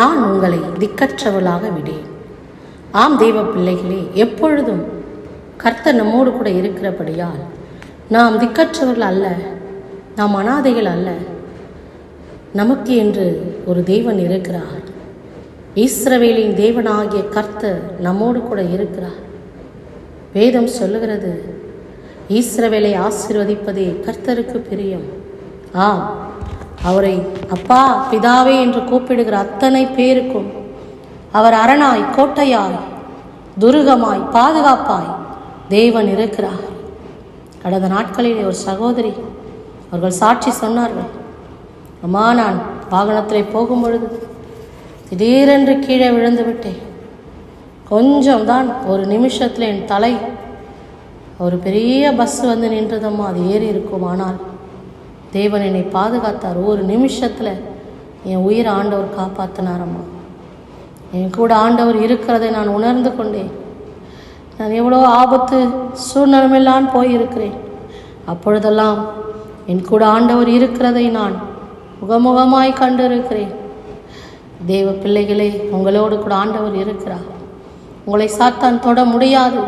நான் உங்களை திக்கற்றவளாக விடேன். ஆம் தெய்வ பிள்ளைகளே, எப்பொழுதும் கர்த்தர் நம்மோடு கூட இருக்கிறபடியால் நாம் திக்கற்றவர்கள் அல்ல, நாம் அனாதைகள் அல்ல. நமக்கு என்று ஒரு தேவன் இருக்கிறார். இஸ்ரவேலின் தேவனாகிய கர்த்தர் நம்மோடு கூட இருக்கிறார். வேதம் சொல்லுகிறது, இஸ்ரவேலை ஆசீர்வதிப்பதே கர்த்தருக்கு பிரியம். ஆம், அவரை அப்பா பிதாவே என்று கூப்பிடுகிற அத்தனை பேருக்கும் அவர் அரணாய், கோட்டையாய், துருகமாய், பாதுகாப்பாய் தேவன் இருக்கிறார். கடந்த நாட்களில் ஒரு சகோதரி அவர்கள் சாட்சி சொன்னார்கள், அம்மா நான் வாகனத்தில் போகும் பொழுது திடீரென்று கீழே விழுந்து விட்டேன். கொஞ்சம் தான், ஒரு நிமிஷத்தில் என் தலை ஒரு பெரிய பஸ் வந்து நின்றதம்மா, அது ஏறி இருக்கும். ஆனால் தேவன் என்னை பாதுகாத்தார். ஒரு நிமிஷத்தில் என் உயிரை ஆண்டவர் காப்பாற்றினாரம்மா. என் கூட ஆண்டவர் இருக்கிறதை நான் உணர்ந்து கொண்டேன். நான் எவ்வளோ ஆபத்து சூழ்நிலையெல்லாம் போயிருக்கிறேன். அப்பொழுதெல்லாம் என் கூட ஆண்டவர் இருக்கிறதை நான் முகமுகமாய் கண்டிருக்கிறேன். தேவ பிள்ளைகளே, உங்களோடு கூட ஆண்டவர் இருக்கிறார். உங்களை சாத்தான் தொட முடியாது.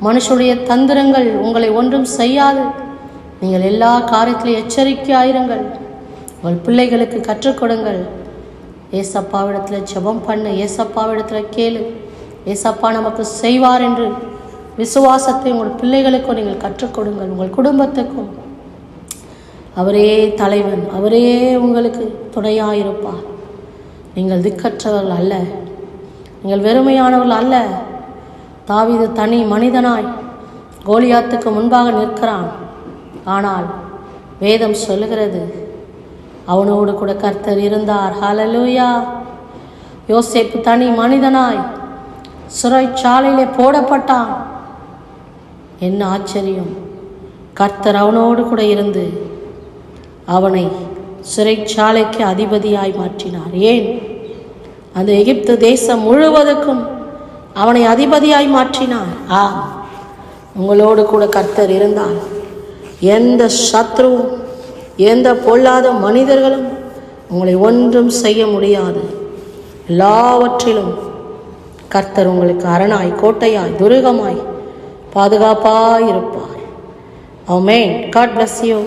மனுஷனுடைய தந்திரங்கள் உங்களை ஒன்றும் செய்யாது. நீங்கள் எல்லா காரியத்திலும் எச்சரிக்கையாயிருங்கள். உங்கள் பிள்ளைகளுக்கு கற்றுக் கொடுங்கள். ஏசப்பாவிடத்தில் ஜெபம் பண்ணு, ஏசப்பாவிடத்தில் கேளு. ஏசப்பா நமக்கு செய்வார் என்று விசுவாசத்தை உங்கள் பிள்ளைகளுக்கும் நீங்கள் கற்றுக் கொடுங்கள். உங்கள் குடும்பத்துக்கும் அவரே தலைவன், அவரே உங்களுக்கு துணையாயிருப்பார். நீங்கள் திக்கற்றவர்கள் அல்ல, நீங்கள் வெறுமையானவர்கள் அல்ல. தாவீது தனி மனிதனாய் கோலியாத்துக்கு முன்பாக நிற்கிறான். ஆனால் வேதம் சொல்லுகிறது, அவனோடு கூட கர்த்தர் இருந்தார். ஹல்லேலூயா. யோசேப்பு தனி மனிதனாய் சிறைச்சாலையிலே போடப்பட்டான். என்ன ஆச்சரியம்! கர்த்தர் அவனோடு கூட இருந்து அவனை சிறைச்சாலைக்கு அதிபதியாய் மாற்றினார். ஏன்? அந்த எகிப்து தேசம் முழுவதுக்கும் அவனை அதிபதியாய் மாற்றினார். உங்களோடு கூட கர்த்தர் இருந்தால் எந்த சத்ருவும், எந்த பொல்லாத மனிதர்களும் உங்களை ஒன்றும் செய்ய முடியாது. எல்லாவற்றிலும் கர்த்தர் உங்களுக்கு அரணாய், கோட்டையாய், துருகமாய், பாதுகாப்பாய் இருப்பார். ஆமென். God bless you.